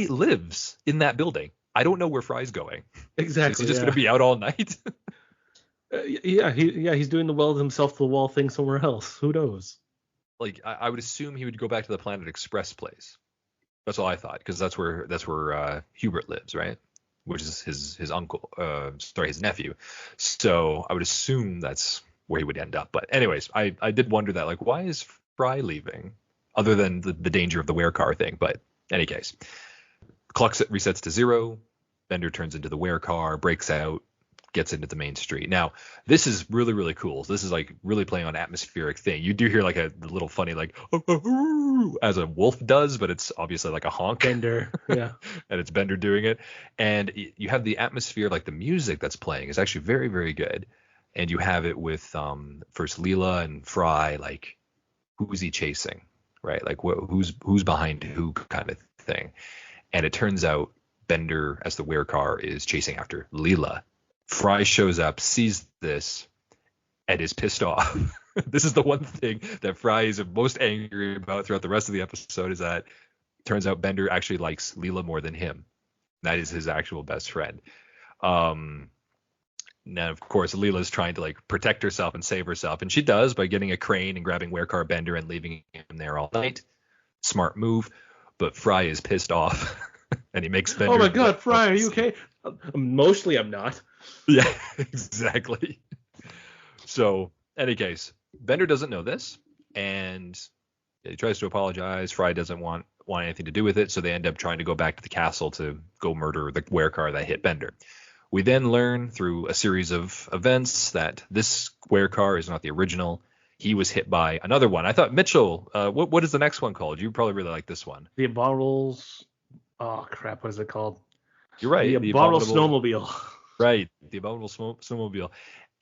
lives in that building. I don't know where Fry's going. Exactly. Is he just going to be out all night? He's doing the weld himself to the wall thing somewhere else. Who knows? Like I would assume he would go back to the Planet Express place. That's all I thought, because that's where Hubert lives, right? Which is his uncle, his nephew. So I would assume that's where he would end up. But anyways, I did wonder that, like, why is Fry leaving, other than the danger of the werecar thing? But in any case. Clock resets to 0. Bender turns into the werecar, breaks out, gets into the main street. Now, this is really, really cool. This is like really playing on atmospheric thing. You do hear like a little funny like as a wolf does, but it's obviously like a honk. Bender, yeah. And it's Bender doing it. And you have the atmosphere, like the music that's playing is actually very, very good. And you have it with first Leela and Fry, like, who's he chasing, right? Like who's behind who kind of thing. And it turns out Bender, as the werecar, is chasing after Leela. Fry shows up, sees this, and is pissed off. This is the one thing that Fry is most angry about throughout the rest of the episode, is that it turns out Bender actually likes Leela more than him. That is his actual best friend. Now, of course, Leela's trying to like protect herself and save herself, and she does by getting a crane and grabbing werecar Bender and leaving him there all night. Smart move. But Fry is pissed off, and he makes Bender. Oh my God, Fry, are you okay? Mostly, I'm not. Yeah, exactly. So, in any case, Bender doesn't know this, and he tries to apologize. Fry doesn't want anything to do with it, so they end up trying to go back to the castle to go murder the werecar that hit Bender. We then learn through a series of events that this werecar is not the original. He was hit by another one. I thought, Mitchell, what is the next one called? You probably really like this one. The Abominables. Oh, crap. What is it called? You're right. The Abominable Snowmobile. Right. The Abominable Snowmobile.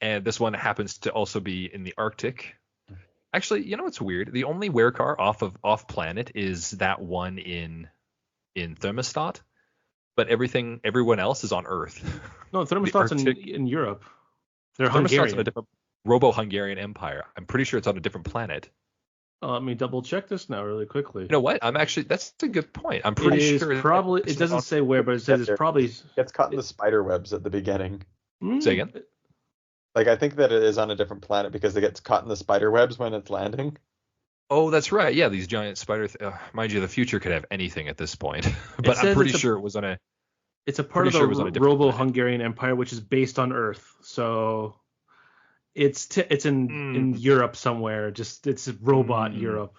And this one happens to also be in the Arctic. Actually, you know what's weird? The only werecar off planet is that one in Thermostat. But everyone else is on Earth. No, Thermostat's in Europe. They're Hungarian. In a different Robo-Hungarian Empire. I'm pretty sure it's on a different planet. Let me double check this now really quickly. You know what? That's a good point. I'm pretty sure probably it doesn't say where, but it says it's probably gets caught in the spider webs at the beginning. Say again? Like I think that it is on a different planet because it gets caught in the spider webs when it's landing. Oh, that's right. Yeah, these giant spider. Mind you, the future could have anything at this point. But I'm pretty sure it was on a. It's a part of the Robo-Hungarian Empire, which is based on Earth. So. It's in Europe somewhere. Just it's robot Europe.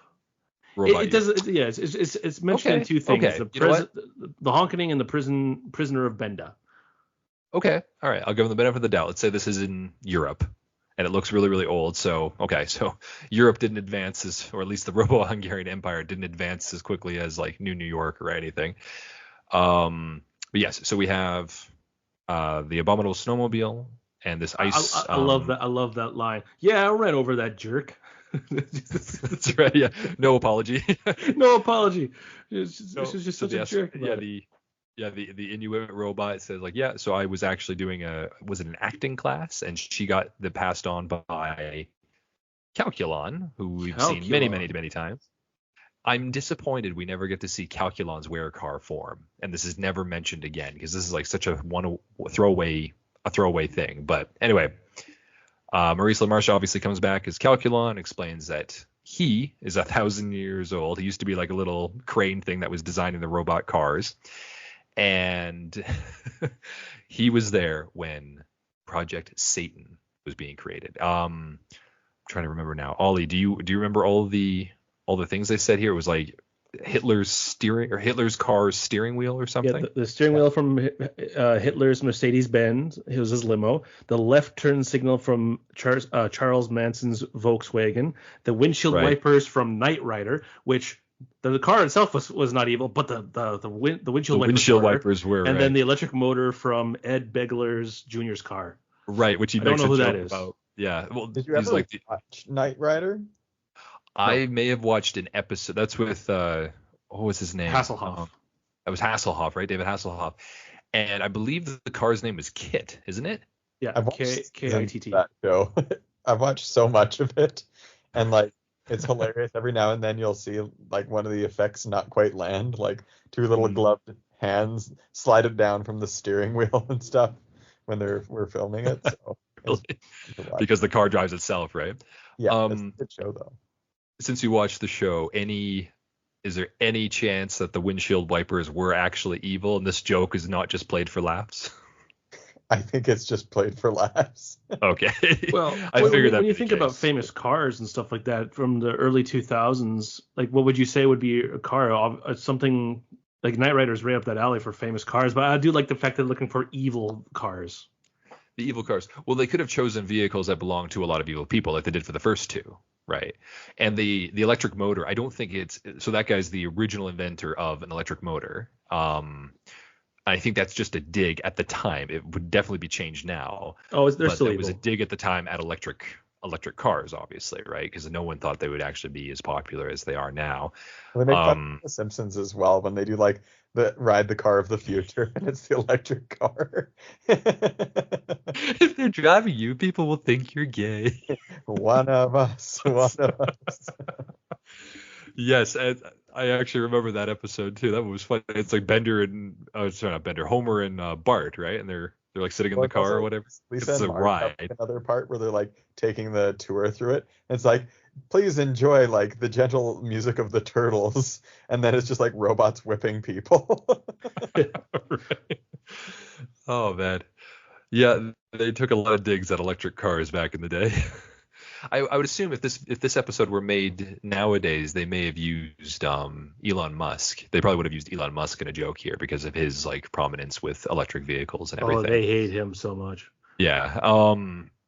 It does. Yeah, it's mentioned in two things: the Honking and the prisoner of Benda. Okay, all right. I'll give them the benefit of the doubt. Let's say this is in Europe, and it looks really, really old. So so Europe didn't advance or at least the Robo-Hungarian Empire didn't advance as quickly as like New York or anything. But yes, so we have the Abominable Snowmobile. And this ice. I love that. I love that line. Yeah, I ran over that jerk. That's right. Yeah. No apology. No apology. She's just So such a jerk about it. the Inuit robot says like, yeah, so I was actually doing was it an acting class, and she got the passed on by Calculon, who we've seen many, many, Calculon. many times. I'm disappointed we never get to see Calculon's werecar form, and this is never mentioned again because this is like such a throwaway thing. But anyway, Maurice LaMarche obviously comes back as Calculon, explains that he is 1,000 years old. He used to be like a little crane thing that was designing the robot cars, and he was there when Project Satan was being created. Trying to remember now. Ollie, do you remember all the things they said here? It was like Hitler's car's steering wheel or something. Yeah, the steering wheel from Hitler's Mercedes-Benz. It was his limo. The left turn signal from Charles Manson's Volkswagen. The windshield wipers from Knight Rider, which the car itself was not evil, but the windshield wipers were. And then the electric motor from Ed Begler's Jr.'s car. Right, which he makes a joke about. Yeah, well, did you ever watch Knight Rider? I may have watched an episode. That's with what was his name? Hasselhoff. That was Hasselhoff, right? David Hasselhoff. And I believe the car's name was Kit, isn't it? Yeah, K-I-T-T. That show. I've watched so much of it, and like it's hilarious. Every now and then you'll see like one of the effects not quite land, like two little gloved hands slide it down from the steering wheel and stuff when we're filming it. So really? Because the car drives itself, right? Yeah, it's a good show though. Since you watched the show, is there any chance that the windshield wipers were actually evil and this joke is not just played for laughs? I think it's just played for laughs. Okay. Well, I figured that when you think about famous cars and stuff like that from the early 2000s, like what would you say would be a car? Something like Knight Rider's right up that alley for famous cars, but I do like the fact that they're looking for evil cars. The evil cars. Well, they could have chosen vehicles that belong to a lot of evil people, like they did for the first two, right? And the electric motor, I don't think so that guy's the original inventor of an electric motor. I think that's just a dig at the time. It would definitely be changed now. Oh, they're still evil. It was a dig at the time at electric cars, obviously, right? Because no one thought they would actually be as popular as they are now. Well, they make fun of The Simpsons as well when they do like the ride the car of the future, and it's the electric car. If they're driving you, people will think you're gay. One of us. Yes, and I actually remember that episode too. That was funny. It's like Bender and not Bender, Homer and Bart, right? And they're like sitting in the car or whatever. Lisa it's a ride. Another part where they're like taking the tour through it. And it's like, please enjoy like the gentle music of the Turtles, and then it's just like robots whipping people. Right. Oh man, yeah, they took a lot of digs at electric cars back in the day. I would assume if this episode were made nowadays, they may have used Elon Musk. They probably would have used Elon Musk in a joke here because of his like prominence with electric vehicles and everything. Oh, they hate him so much. Yeah.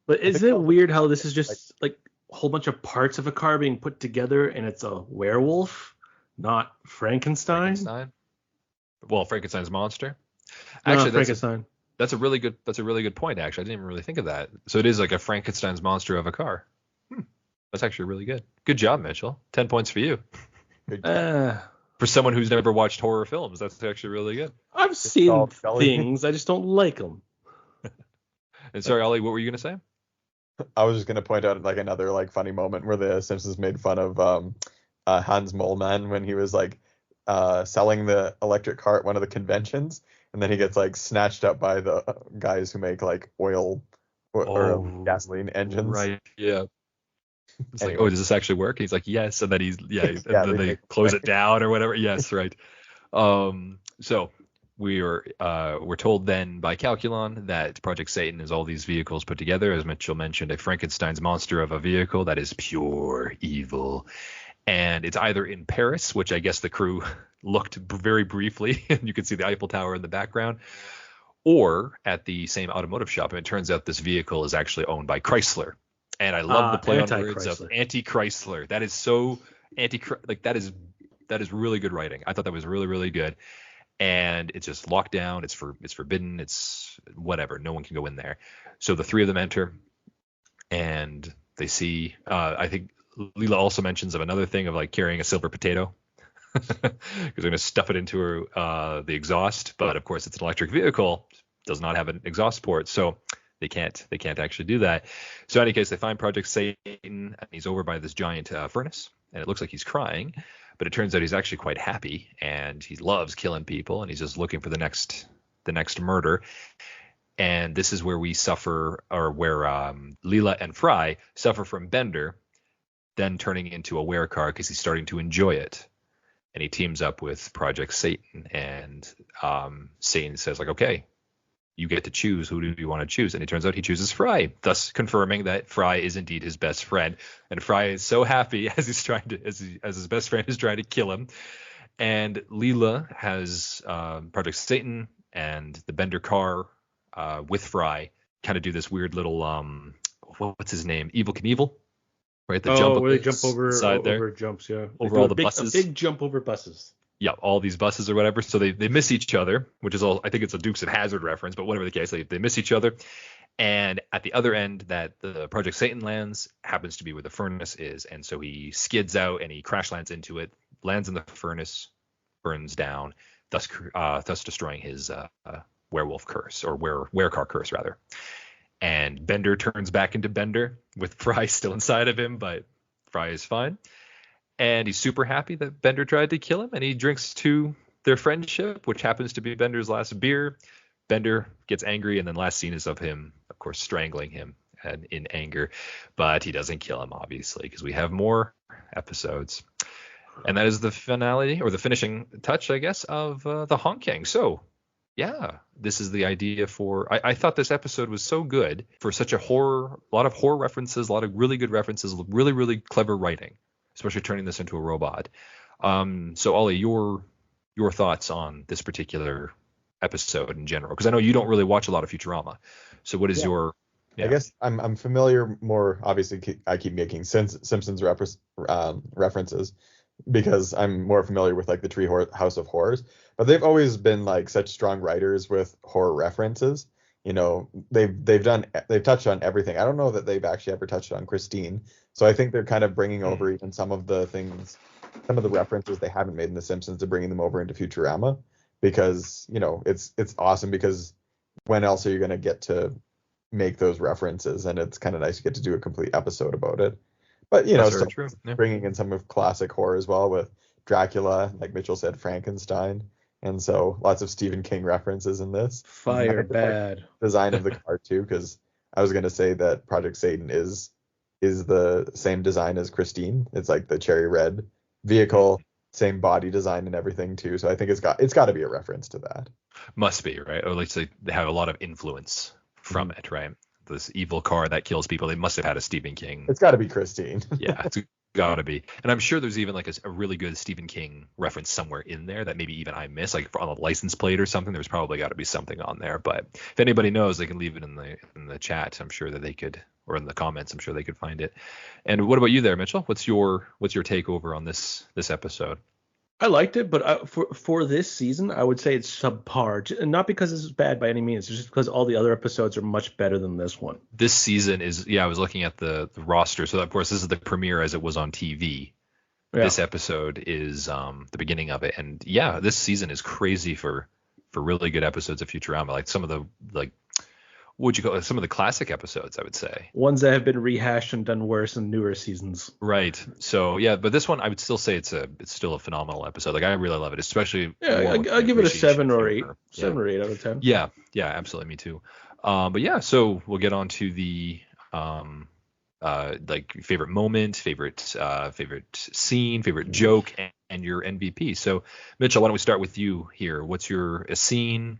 But isn't it weird how this is just like a whole bunch of parts of a car being put together, and it's a werewolf, not Frankenstein? Well, Frankenstein's monster. No, actually, Frankenstein. That's a really good point. Actually, I didn't even really think of that. So it is like a Frankenstein's monster of a car. That's actually really good. Good job, Mitchell. 10 points for you. For someone who's never watched horror films, that's actually really good. I've seen things, I just don't like them. And sorry, Ollie, what were you gonna say? I was just gonna point out like another like funny moment where the Simpsons made fun of Hans Moleman when he was like selling the electric car at one of the conventions, and then he gets like snatched up by the guys who make like oil or gasoline engines. Right. Yeah. It's anyway. Like, oh, does this actually work? He's like, yes, and then and then they close it down or whatever. Yes, right. So we're told then by Calculon that Project Satan is all these vehicles put together, as Mitchell mentioned, a Frankenstein's monster of a vehicle that is pure evil. And it's either in Paris, which I guess the crew looked very briefly, and you can see the Eiffel Tower in the background, or at the same automotive shop. And it turns out this vehicle is actually owned by Chrysler. And I love the play on words of anti-Chrysler. That is so like that is really good writing. I thought that was really, really good. And it's just locked down. It's forbidden. It's whatever. No one can go in there. So the three of them enter, and they see. I think Leela also mentions of another thing of like carrying a silver potato because they're going to stuff it into the exhaust. But of course, it's an electric vehicle, does not have an exhaust port, so they can't actually do that. So in any case, they find Project Satan, and he's over by this giant furnace, and it looks like he's crying, but it turns out he's actually quite happy, and he loves killing people, and he's just looking for the next murder. And this is where we suffer, or where Leela and Fry suffer from Bender then turning into a werecar because he's starting to enjoy it. And he teams up with Project Satan, and Satan says like, okay, you get to choose. Who do you want to choose? And it turns out he chooses Fry, thus confirming that Fry is indeed his best friend. And Fry is so happy as he's trying to, as his best friend is trying to kill him. And Leela has Project Satan and the Bender car with Fry kind of do this weird little what's his name? Evel Knievel, right? The jump where they jump over jumps, yeah. Over all the buses. A big jump over buses. Yeah, all these buses or whatever. So they miss each other, which is all, I think it's a Dukes of Hazzard reference, but whatever the case, they miss each other. And at the other end that the Project Satan lands happens to be where the furnace is. And so he skids out and he crash lands into it, lands in the furnace, burns down, thus destroying his werewolf curse, or werecar curse rather. And Bender turns back into Bender with Fry still inside of him, but Fry is fine. And he's super happy that Bender tried to kill him, and he drinks to their friendship, which happens to be Bender's last beer. Bender gets angry, and then last scene is of him, of course, strangling him and in anger. But he doesn't kill him, obviously, because we have more episodes. And that is the finale, or the finishing touch, I guess, of the Honking. So, yeah, this is the idea for... I thought this episode was so good for such a lot of horror references, a lot of really good references, really, really clever writing, especially turning this into a robot. So, Ollie, your thoughts on this particular episode in general? Because I know you don't really watch a lot of Futurama. So what is your... Yeah. I guess I'm familiar more, obviously, I keep making Simpsons references because I'm more familiar with like the House of Horrors. But they've always been like such strong writers with horror references. You know, they've touched on everything. I don't know that they've actually ever touched on Christine. So I think they're kind of bringing over even some of the references they haven't made in The Simpsons to bringing them over into Futurama, because, you know, it's awesome, because when else are you going to get to make those references? And it's kind of nice to get to do a complete episode about it. But, you know, so bringing in some of classic horror as well with Dracula, like Mitchell said, Frankenstein. And so lots of Stephen King references in this. Fire bad. Design of the car too, because I was going to say that Project Satan is the same design as Christine. It's like the cherry red vehicle, same body design and everything too. So I think it's got to be a reference to that. Must be, right? Or at least they have a lot of influence from it, right? This evil car that kills people. They must have had a Stephen King. It's got to be Christine. Yeah, it's got to be. And I'm sure there's even like a really good Stephen King reference somewhere in there that maybe even I missed, like on a license plate or something. There's probably got to be something on there. But if anybody knows, they can leave it in the chat. I'm sure that they could, or in the comments, I'm sure they could find it. And what about you there, Mitchell? What's your takeover on this episode? I liked it, but for this season, I would say it's subpar. And not because it's bad by any means, it's just because all the other episodes are much better than this one. This season is, I was looking at the roster. So, of course, this is the premiere as it was on TV. Yeah. This episode is the beginning of it. And, yeah, this season is crazy for really good episodes of Futurama. Like some of the, what would you call it? Some of the classic episodes, I would say. Ones that have been rehashed and done worse in newer seasons. Right. So, yeah, but this one, I would still say it's still a phenomenal episode. Like, I really love it, especially. Yeah, I'll give it a 7 or 8. 7 or 8 out of 10. Yeah, absolutely. Me too. But yeah, so we'll get on to the like favorite moment, favorite scene, favorite joke, and your MVP. So, Mitchell, why don't we start with you here? What's your scene?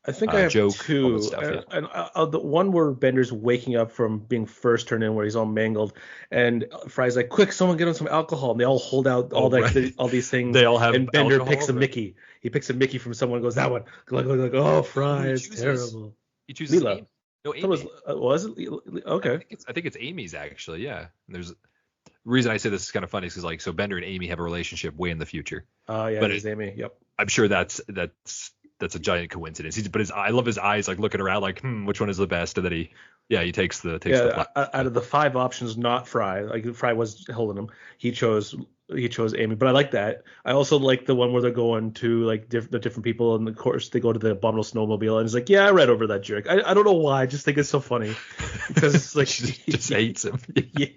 I think I have joke, 2. And the one where Bender's waking up from being first turned in, where he's all mangled, and Fry's like, "Quick, someone get him some alcohol." And they all hold out all these things. They all have. And Bender alcohol, picks a Mickey. He picks a Mickey from someone. And goes that one. Like, oh, Fry, it's terrible. He chooses Leela. No, Amy. Was it? Okay. I think it's Amy's actually. Yeah. And there's. The reason I say this is kind of funny is because so Bender and Amy have a relationship way in the future. Oh yeah, but it's Amy. Yep. I'm sure that's a giant coincidence. I love his eyes like looking around like, which one is the best? And then he Yeah, he takes the Yeah, flat. out of the 5 options, not Fry. Like Fry was holding him. He chose Amy, but I like that. I also like the one where they're going to like the different people, and of course they go to the abominable snowmobile, and he's like, "Yeah, I read over that jerk." I don't know why. I just think it's so funny because it's like just hates him. Yeah,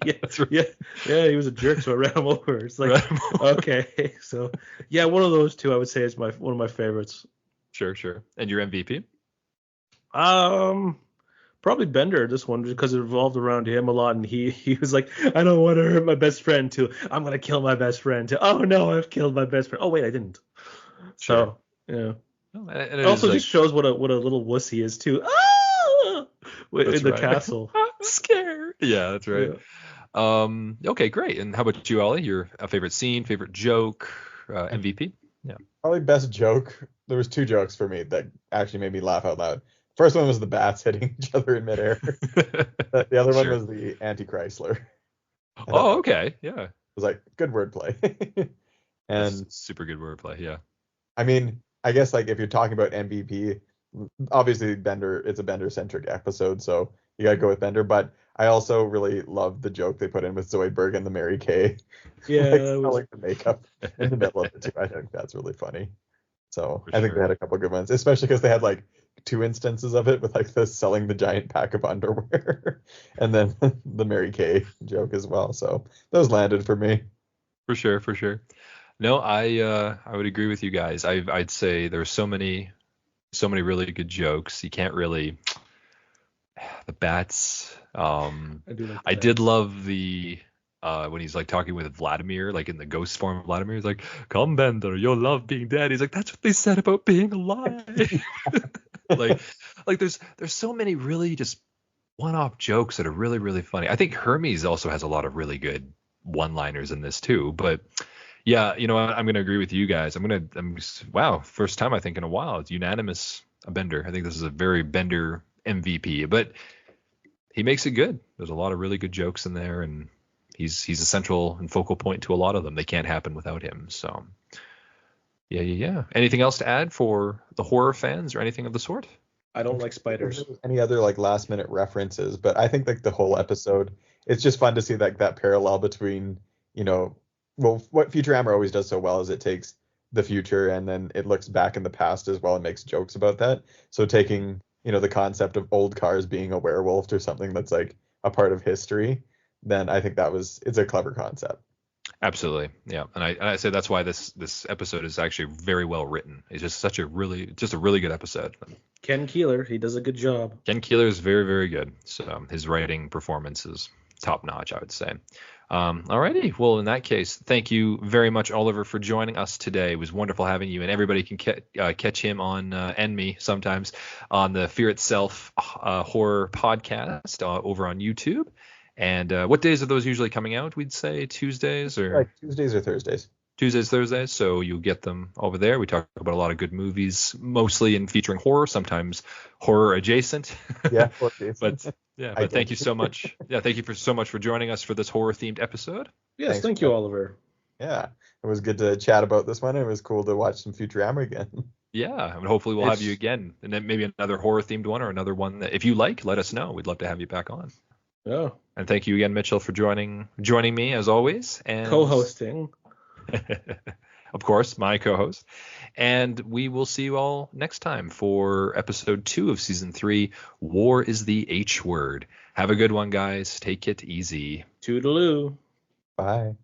yeah. He was a jerk, so I ran him over. It's like okay, so yeah, one of those two I would say is one of my favorites. Sure. And your MVP? Probably Bender, this one, because it revolved around him a lot, and he was like, I don't want to hurt my best friend too. I'm gonna kill my best friend too. Oh no, I've killed my best friend. Oh wait, I didn't. Sure. So yeah. And it also just shows what a little wuss he is too. In the castle. I'm scared. Yeah, that's right. Yeah. Okay, great. And how about you, Ollie? Your favorite scene, favorite joke, MVP? Yeah. Probably best joke. There was 2 jokes for me that actually made me laugh out loud. First one was the bats hitting each other in midair. The other one was the Anti-Chrysler. Oh, okay. Yeah. It was like good wordplay. And that's super good wordplay. Yeah. I mean, I guess like if you're talking about MVP, obviously Bender, it's a Bender-centric episode, so you gotta go with Bender. But I also really love the joke they put in with Zoidberg and the Mary Kay. Yeah, like the makeup in the middle of it too. I think that's really funny. So I think sure. they had a couple good ones, especially because they had like 2 instances of it with like the selling the giant pack of underwear and then the Mary Kay joke as well. So those landed for me. For sure. No, I would agree with you guys. I'd say there's so many really good jokes. You can't really the bats. I did love the when he's like talking with Vladimir, like in the ghost form of Vladimir, he's like, "Come, Bender, you'll love being dead." He's like, "That's what they said about being alive." like there's so many really just one-off jokes that are really, really funny. I think Hermes also has a lot of really good one-liners in this too. But yeah, I'm gonna agree with you guys. Wow, first time I think in a while. It's unanimous Bender. I think this is a very Bender MVP, but he makes it good. There's a lot of really good jokes in there, and he's a central and focal point to a lot of them. They can't happen without him. So yeah. Anything else to add for the horror fans or anything of the sort? I don't like spiders. Any other like last minute references, but I think like the whole episode, it's just fun to see like that parallel between, what Futurama always does so well is it takes the future and then it looks back in the past as well and makes jokes about that. So taking, the concept of old cars being a werewolf or something that's like a part of history, then I think it's a clever concept. Absolutely. Yeah. And I say that's why this episode is actually very well written. It's just a really good episode. Ken Keeler, he does a good job. Ken Keeler is very, very good. So his writing performance is top notch, I would say. Alrighty. Well, in that case, thank you very much, Oliver, for joining us today. It was wonderful having you, and everybody can catch him on and me sometimes on the Fear Itself horror podcast over on YouTube. And what days are those usually coming out? We'd say Tuesdays or like Tuesdays or Thursdays. Tuesdays, Thursdays. So you'll get them over there. We talk about a lot of good movies, mostly in featuring horror, sometimes horror adjacent. Yeah, but thank you so much. Yeah, thank you so much for joining us for this horror themed episode. Yes, thank you, Oliver. Yeah, it was good to chat about this one. It was cool to watch some Futurama again. Yeah, and hopefully we'll have you again, and then maybe another horror themed one or another one that if you like, let us know. We'd love to have you back on. Yeah. And thank you again, Mitchell, for joining me as always and co-hosting. Of course, my co-host. And we will see you all next time for episode 2 of season 3. War is the H word. Have a good one, guys. Take it easy. Toodaloo. Bye.